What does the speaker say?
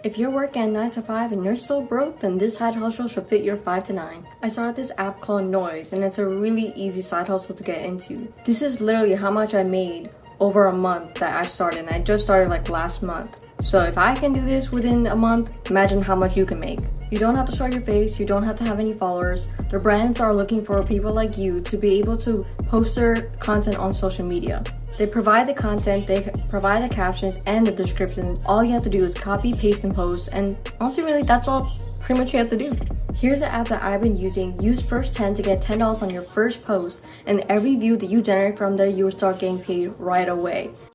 If you're working at 9 to 5 and you're still broke, then this side hustle should fit your 5 to 9. I started this app called Noise, and it's a really easy side hustle to get into. This is literally how much I made over a month that I've started, and I just started like last month. So if I can do this within a month, imagine how much you can make. You don't have to show your face, you don't have to have any followers. The brands are looking for people like you to be able to post their content on social media. They provide the content, they provide the captions and the descriptions. All you have to do is copy, paste, and post. And honestly, really, that's all pretty much you have to do. Here's the app that I've been using. Use first 10 to get $10 on your first post. And every view that you generate from there, you will start getting paid right away.